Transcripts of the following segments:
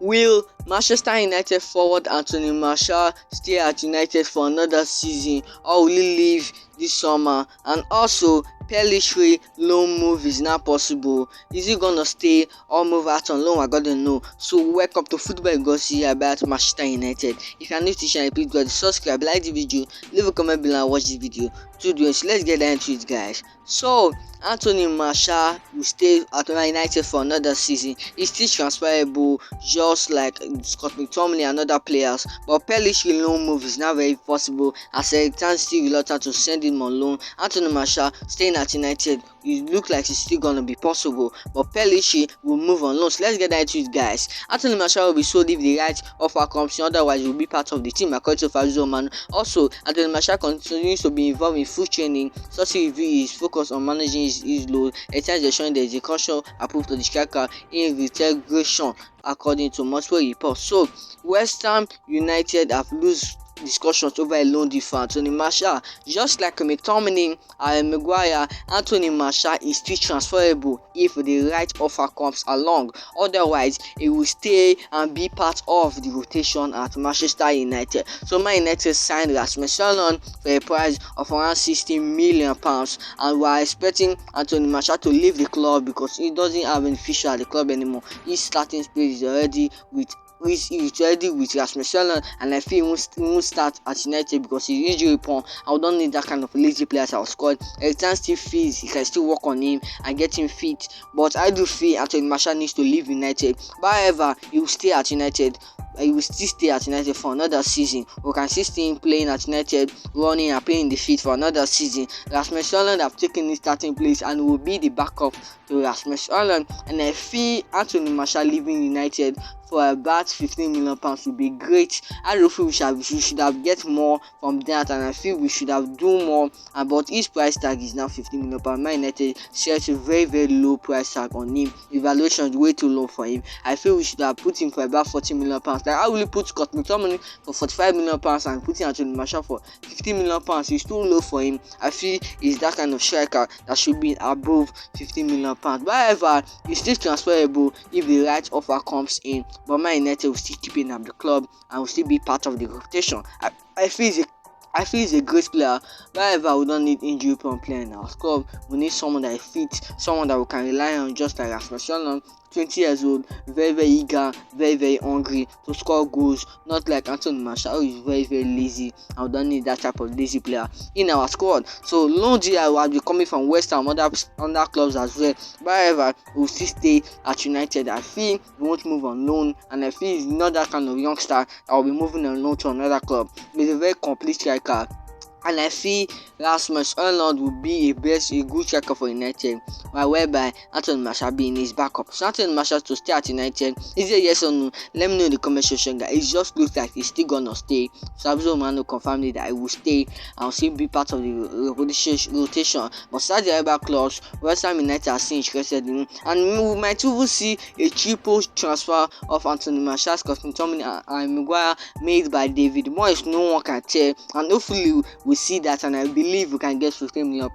Will Manchester United forward Anthony Martial stay at United for another season, or will he leave this summer? And also, Pellistri loan move is now possible. Is he gonna stay or move out on loan? I gotta know. So welcome to Football Gossip about Manchester United. If you are new to the channel, please do subscribe, like the video, leave a comment below and watch this video. So let's get into it, guys. So Anthony Martial will stay at United for another season. He's still transferable, just like Scott McTominay and other players. But Pellistri loan move is now very possible, as Erik still reluctant to send him on loan. Anthony Martial staying at United, it looks like it's still gonna be possible, but Pellistri will move on loan. So let's get into it, guys. Anthony Martial will be sold if the right offer comes in, otherwise he will be part of the team according to Fabrizio Romano. Also, Anthony Martial continues to be involved in full training. Such a review is focused on managing his load. At times they're showing there is a caution approved to the striker in reintegration, according to multiple reports. So West Ham United have lost discussions over a loan deal for Anthony Martial. Just like McTominay and Maguire, Anthony Martial is still transferable if the right offer comes along. Otherwise, he will stay and be part of the rotation at Manchester United. So Man United signed Rasmus Højlund for a price of around £60 million, and we are expecting Anthony Martial to leave the club because he doesn't have any future at the club anymore. His starting space is already with Rasmus Højlund, and I feel he won't start at United because he's injury prone. I don't need that kind of lazy player at our squad. Erik still feels he can still work on him and get him fit, but I do feel Anthony Martial needs to leave United. But however, he will stay at United. He will still stay at United for another season. We can still see him playing at United, running and playing the field for another season. Rasmus Højlund have taken his starting place and will be the backup to Rasmus Højlund. And I feel Anthony Martial leaving United for about £15 million would be great. I don't feel we should have get more from that, and I feel we should have do more. But his price tag is now £15 million. Man United sets a very low price tag on him. Evaluation is way too low for him. I feel we should have put him for about £40 million. Like I will put Scott McTominay for £45 million and putting Anthony Martial for £15 million. It's too low for him. I feel he's that kind of striker that should be above £15 million. But however, he's still transferable if the right offer comes in. But Man United will still keep him at the club and will still be part of the rotation. I feel he's a great player. But however, we don't need injury prone player in our club. We need someone that is fit, someone that we can rely on, just like Rasmus Højlund, 20 years old, very eager, very hungry to score goals, not like Anthony Martial, who is very lazy, and we don't need that type of lazy player in our squad. So loan deal will be coming from West Ham, other clubs as well. But however, we'll still stay at United. I feel we won't move on loan, and I feel he's not that kind of youngster that will be moving on loan to another club. He's a very complete striker, and I feel Rasmus Højlund will be a good striker for United, whereby Anthony Martial being his backup. So Anthony Martial to stay at United, is it yes or no? Let me know in the comment section, guys. It just looks like he's still gonna stay. Fabrizio Romano confirmed it that he will stay and will still be part of the rotation. But Saudi Arabia clubs, West Ham United are still interested in him, and we might even see a triple transfer of Anthony Martial, Scott McTominay and Maguire made by David Moyes. No one can tell, and hopefully we see that, and I believe we can get £15 million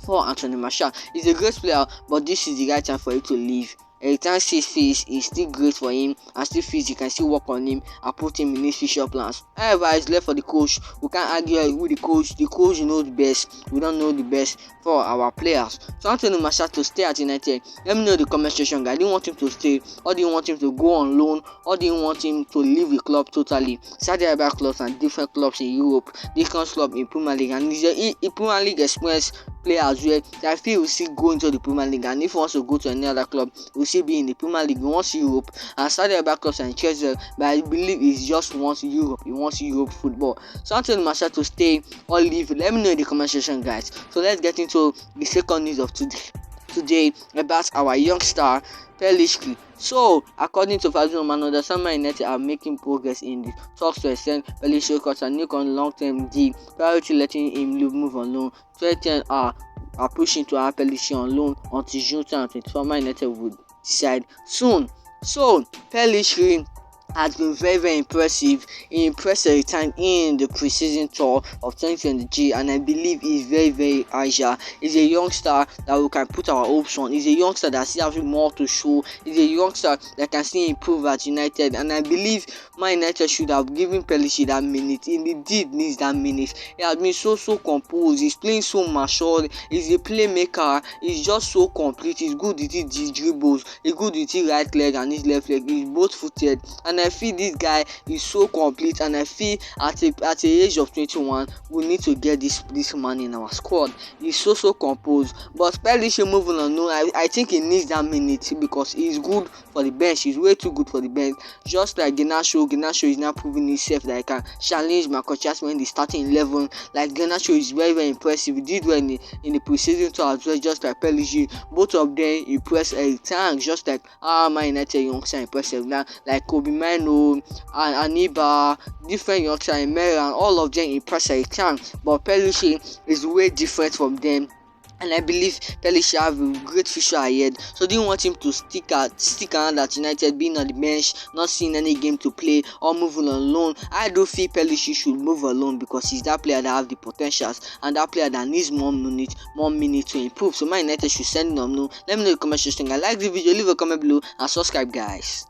for Anthony Martial. He's a great player, but this is the right time for him to leave. Erik still feels is still great for him, and still feels you can still work on him and put him in his future plans. However, it's left for the coach. We can't argue with the coach. The coach knows the best. We don't know the best for our players. So Anthony Martial to stay at United. Let me know in the comment section, guys. Do you want him to stay, or do you want him to go on loan, or do you want him to leave the club totally? Saudi Arabia clubs and different clubs in Europe, different clubs in Premier League, and he's a Premier League experience player as well. So I feel we'll still go into the Premier League, and if he wants to go to any other club, we'll still be in the Premier League. He wants Europe, and Saudi Arabia clubs are interested, but I believe he just wants Europe. He wants Europe football. So Anthony Martial to stay or leave, let me know in the comment section, guys. So let's get into the second news of today about our young star Pellistri. So, according to Fabrizio Romano, the Man United are making progress in the talks to extend Pellistri across a new long-term deal, prior to letting him move on loan. Twente are pushing to have Pellistri on loan until June 2024. Man United would decide soon. So, Pellistri has been very impressive. He impressed every time in the preseason tour of 2023, and I believe he's very agile. He's a youngster that we can put our hopes on. He's a youngster that still has more to show. He's a youngster that can still improve at United, and I believe Man United should have given Pellistri that minute. He indeed needs that minute. He has been so composed. He's playing so mature. He's a playmaker. He's just so complete. He's good with his dribbles. He's good with his right leg and his left leg. He's both footed, and I feel this guy is so complete, and I feel at the age of 21 we need to get this man in our squad. He's so composed. But Pellistri moving on, no, I think he needs that minute because he's good for the bench. He's way too good for the bench. Just like Garnacho is now proving himself that he can challenge Marcus Rashford in the starting 11. Like Garnacho is very impressive. He did well in the preseason tour as well, just like Pellistri. Both of them impress every time, just like Man United youngster impressive now, like Kobe Mino and Aniba, different youngster and Mera, all of them impress every time. But Pellistri is way different from them, and I believe Pellistri have a great future ahead. So do you want him to stick around at United, being on the bench, not seeing any game to play, or moving on loan? I do feel Pellistri should move alone because he's that player that have the potentials and that player that needs more minutes to improve. So Man United should send him no. Let me know in the comment section. I like the video, leave a comment below and subscribe, guys.